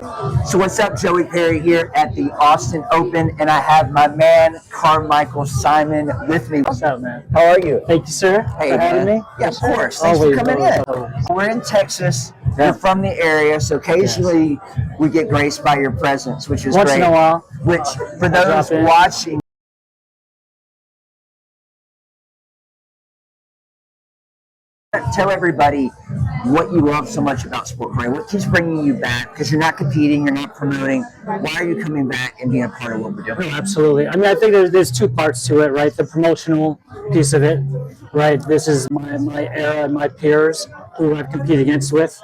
So what's up, Joey Perry here at the Austin Open, and I have my man Carmichael Simon with me. What's up, man? How are you? Thank you, sir, Hey, for having man. me. Yeah, of course. Thanks for coming in. We're in Texas. Yeah. You're from the area, so occasionally we get graced by your presence, which is Once great. in a while. Which, for those watching, tell everybody what you love so much about sport karate. What keeps bringing you back? Because you're not competing, you're not promoting. Why are you coming back and being a part of what we're doing? Oh, absolutely. I mean, I think there's two parts to it, right? The promotional piece of it, right? This is my era and my peers who I've competed against with,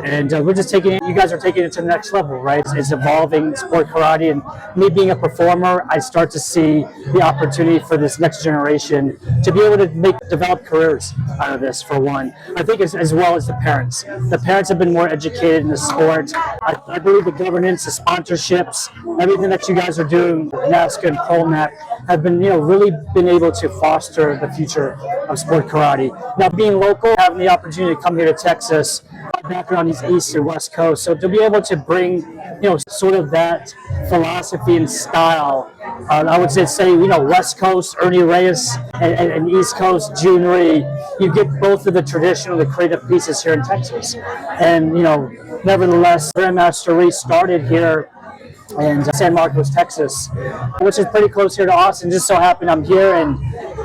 and we're just taking it. You guys are taking it to the next level, right? It's evolving sport karate, and me being a performer, I start to see the opportunity for this next generation to be able to develop careers out of this. For one, I think as well as the parents. The parents have been more educated in the sport. I believe the governance, the sponsorships, everything that you guys are doing, NASKA and ProMac, have been really been able to foster the future of sport karate. Now, being local, having the opportunity to come here to Texas, my background is East and West Coast, so to be able to bring sort of that philosophy and style, I would say West Coast Ernie Reyes and East Coast June Ree, you get both of the traditional, the creative pieces here in Texas, and nevertheless, Grandmaster Ree started here in San Marcos, Texas, which is pretty close here to Austin. Just so happened I'm here, and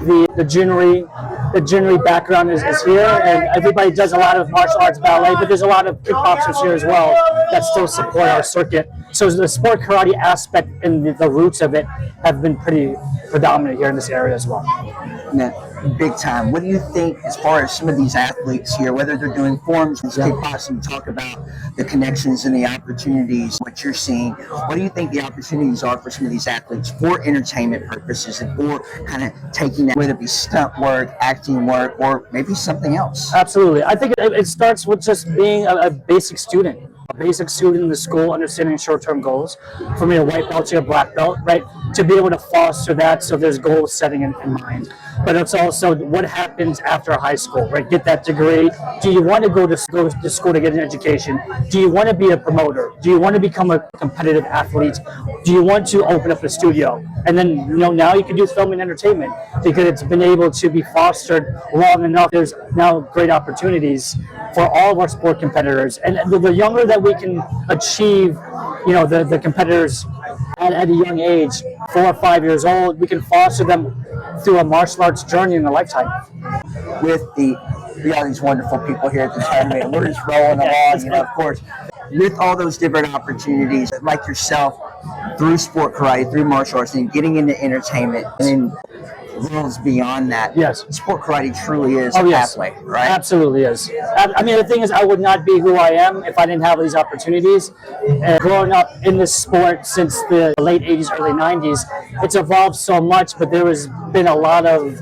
the Junri background is here, and everybody does a lot of martial arts ballet, but there's a lot of kickboxers here as well that still support our circuit. So the sport karate aspect and the roots of it have been pretty predominant here in this area as well. Yeah, big time. What do you think as far as some of these athletes here, whether they're doing forms, kickboxing, talk about the connections and the opportunities, what you're seeing. What do you think the opportunities are for some of these athletes for entertainment purposes and for kind of taking that, whether it be stunt work, acting work, or maybe something else? Absolutely. I think it starts with just being a basic student. A basic student in the school, understanding short-term goals, from a white belt to a black belt, right? To be able to foster that, so there's goal setting in mind. But it's also what happens after high school, right? Get that degree. Do you want to go to school to get an education? Do you want to be a promoter? Do you want to become a competitive athlete? Do you want to open up a studio? And then now you can do film and entertainment because it's been able to be fostered long enough. There's now great opportunities for all of our sport competitors, and the younger that we can achieve, the competitors at a young age, 4 or 5 years old, we can foster them through a martial arts journey in a lifetime. We got these wonderful people here at the tournament, and we're just rolling along, of course. With all those different opportunities, like yourself, through sport karate, through martial arts, and getting into entertainment, and worlds beyond that. Yes. Sport karate truly is a pathway, right? Absolutely is. I mean, the thing is, I would not be who I am if I didn't have these opportunities. And growing up in this sport since the late 80s, early 90s, it's evolved so much, but there has been a lot of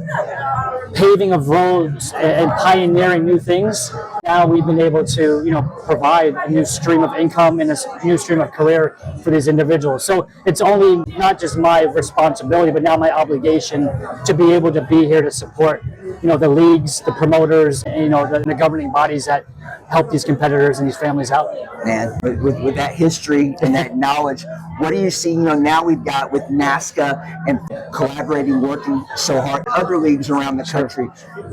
paving of roads and pioneering new things. Now we've been able to, provide a new stream of income and a new stream of career for these individuals. So it's only not just my responsibility, but now my obligation to be able to be here to support, the leagues, the promoters, and, the governing bodies that help these competitors and these families out. Man, with that history and that knowledge, what do you see? Now we've got with NASKA and collaborating, working so hard, other leagues around the country.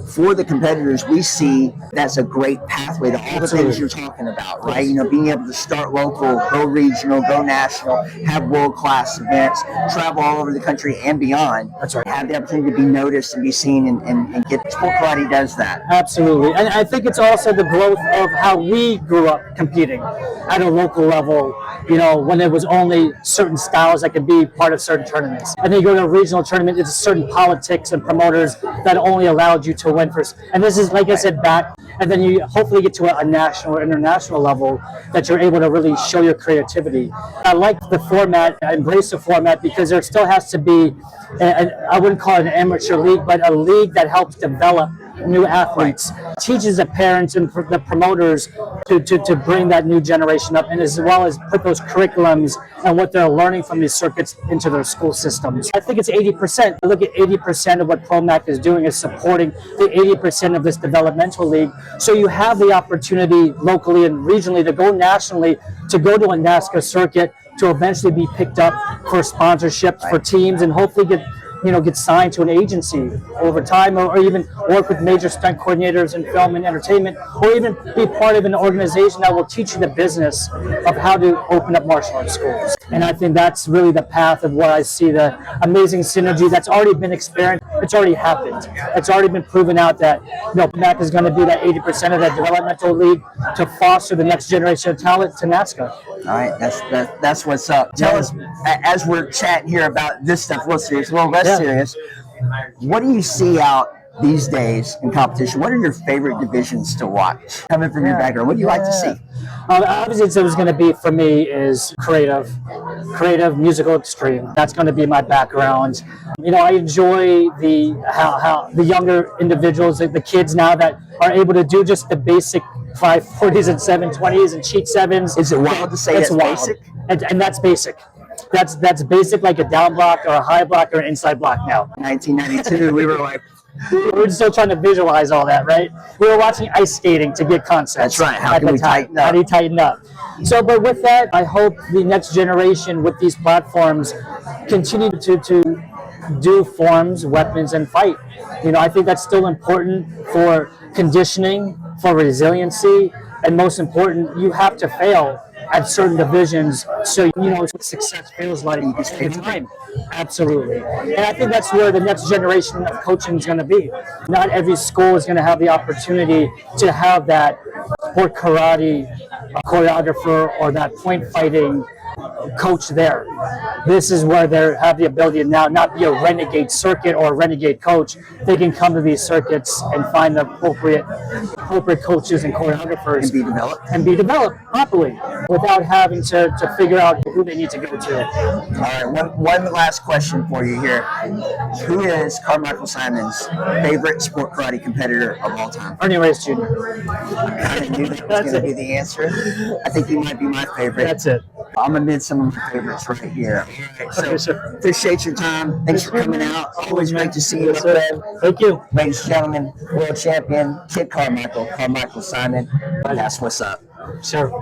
For the competitors, we see that's a great pathway to all the things you're talking about, right? Being able to start local, go regional, go national, have world-class events, travel all over the country and beyond. That's right. Have the opportunity to be noticed and be seen and get sport karate does that. Absolutely. And I think it's also the growth of how we grew up competing at a local level, when there was only certain styles that could be part of certain tournaments. And then you go to a regional tournament, it's certain politics and promoters that only allowed you to win first. And this is, like I said, back, and then you hopefully get to a national or international level that you're able to really show your creativity. I like the format, I embrace the format because there still has to be, I wouldn't call it an amateur league, but a league that helps develop new athletes, teaches the parents and the promoters to bring that new generation up, and as well as put those curriculums and what they're learning from these circuits into their school systems. I think it's 80%. I look at 80% of what ProMac is doing is supporting the 80% of this developmental league. So you have the opportunity locally and regionally to go nationally, to go to a NASKA circuit, to eventually be picked up for sponsorships for teams, and hopefully get signed to an agency over time, or even work with major stunt coordinators in film and entertainment, or even be part of an organization that will teach you the business of how to open up martial arts schools. And I think that's really the path of what I see, the amazing synergy that's already been experienced. It's already happened. It's already been proven out that ProMac is going to be that 80% of that developmental league to foster the next generation of talent to NASKA. All right, that's what's up. Tell us, as we're chatting here about this stuff, a little serious, a little less serious, what do you see out these days in competition? What are your favorite divisions to watch? Coming from your background, what do you like to see? Obviously, it's always going to be, for me, is creative, musical extreme. That's going to be my background. I enjoy how the younger individuals, the kids now that are able to do just the basic 540s and 720s and cheat sevens. Is it wild to say it's basic? And that's basic. That's basic, like a down block or a high block or an inside block now. 1992, we were like, we're still trying to visualize all that, right? We were watching ice skating to get concepts. That's right. How can we tighten up? How do you tighten up? So, but with that, I hope the next generation with these platforms continue to do forms, weapons, and fight. I think that's still important for conditioning, for resiliency, and most important, you have to fail at certain divisions, so what success feels like in time. Absolutely. And I think that's where the next generation of coaching is going to be. Not every school is going to have the opportunity to have that sport karate choreographer or that point fighting coach there. This is where they have the ability to now not be a renegade circuit or a renegade coach. They can come to these circuits and find the appropriate coaches and choreographers and be developed properly without having to figure out who they need to go to. All right, one last question for you here. Who is Carmichael Simon's favorite sport karate competitor of all time? Ernie Reyes Jr. I kind of knew that was going to be the answer. I think he might be my favorite. That's it. I'm going to admit some of my favorites right here. So, appreciate your time. Thanks for coming out. Always great to see you. Thank you. Ladies and gentlemen, world champion, Kid Carmichael Simon. That's what's up. Sure.